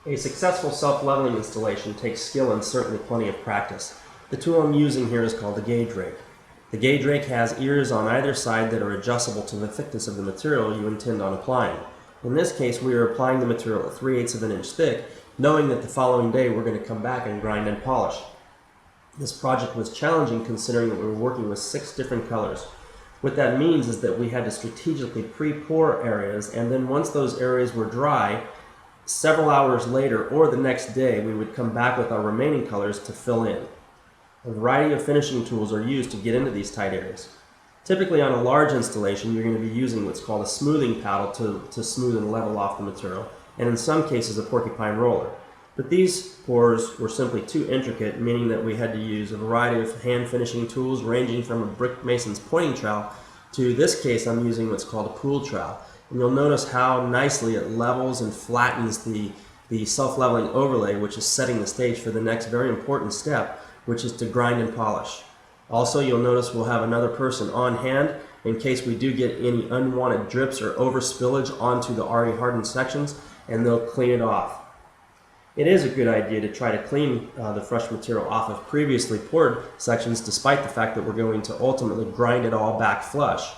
A successful self-leveling installation takes skill and certainly plenty of practice. The tool I'm using here is called the gauge rake. The gauge rake has ears on either side that are adjustable to the thickness of the material you intend on applying. In this case, we are applying the material at 3/8 of an inch thick, knowing that the following day we're going to come back and grind and polish. This project was challenging considering that we were working with 6 different colors. What that means is that we had to strategically pre-pour areas, and then once those areas were dry, several hours later or the next day we would come back with our remaining colors to fill in. A variety of finishing tools are used to get into these tight areas. Typically on a large installation you're going to be using what's called a smoothing paddle to smooth and level off the material, and in some cases a porcupine roller. But these pours were simply too intricate, meaning that we had to use a variety of hand finishing tools ranging from a brick mason's pointing trowel to this case I'm using what's called a pool trowel. And you'll notice how nicely it levels and flattens the self-leveling overlay, which is setting the stage for the next very important step, which is to grind and polish. Also, you'll notice we'll have another person on hand in case we do get any unwanted drips or over spillage onto the already hardened sections, and they'll clean it off. It is a good idea to try to clean the fresh material off of previously poured sections, despite the fact that we're going to ultimately grind it all back flush.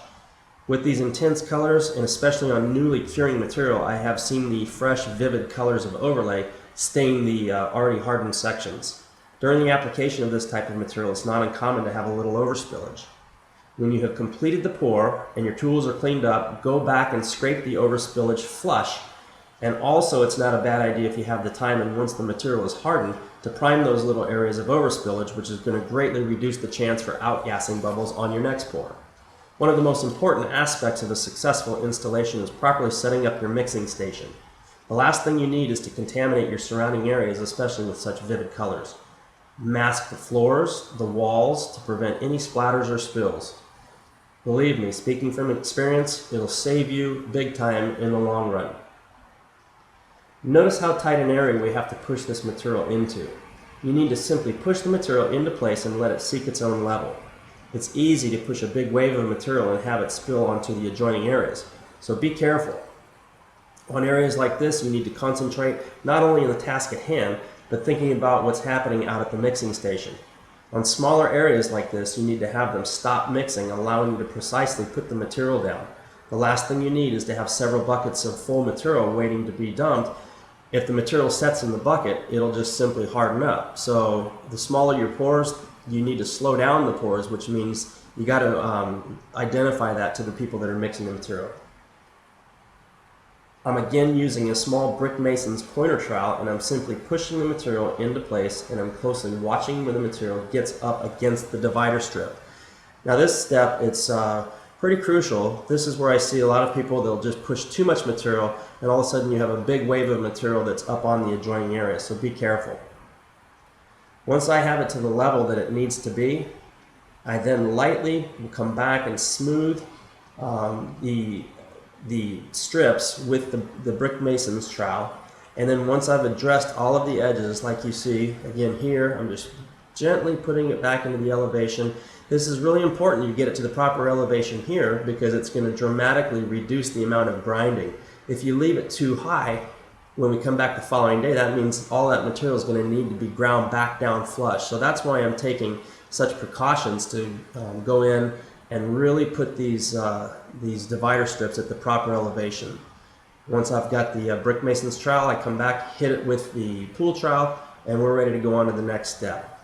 With these intense colors, and especially on newly curing material, I have seen the fresh, vivid colors of overlay stain the already hardened sections. During the application of this type of material, it's not uncommon to have a little overspillage. When you have completed the pour and your tools are cleaned up, go back and scrape the overspillage flush. And also, it's not a bad idea if you have the time and once the material is hardened to prime those little areas of overspillage, which is going to greatly reduce the chance for outgassing bubbles on your next pour. One of the most important aspects of a successful installation is properly setting up your mixing station. The last thing you need is to contaminate your surrounding areas, especially with such vivid colors. Mask the floors, the walls, to prevent any splatters or spills. Believe me, speaking from experience, it'll save you big time in the long run. Notice how tight an area we have to push this material into. You need to simply push the material into place and let it seek its own level. It's easy to push a big wave of material and have it spill onto the adjoining areas, so be careful. On areas like this, you need to concentrate not only on the task at hand, but thinking about what's happening out at the mixing station. On smaller areas like this, you need to have them stop mixing, allowing you to precisely put the material down. The last thing you need is to have several buckets of full material waiting to be dumped. If the material sets in the bucket, it'll just simply harden up. So the smaller your pours, you need to slow down the pours, which means you got to identify that to the people that are mixing the material. I'm again using a small brick mason's pointer trowel, and I'm simply pushing the material into place, and I'm closely watching where the material gets up against the divider strip. Now this step, it's pretty crucial. This is where I see a lot of people, they'll just push too much material, and all of a sudden you have a big wave of material that's up on the adjoining area, so be careful. Once I have it to the level that it needs to be, I then lightly will come back and smooth the strips with the brick mason's trowel, and then once I've addressed all of the edges, like you see again here, I'm just gently putting it back into the elevation. This is really important you get it to the proper elevation here, because it's going to dramatically reduce the amount of grinding. If you leave it too high, when we come back the following day, that means all that material is going to need to be ground back down flush. So that's why I'm taking such precautions to go in and really put these divider strips at the proper elevation. Once I've got the brick mason's trowel, I come back, hit it with the pool trowel, and we're ready to go on to the next step.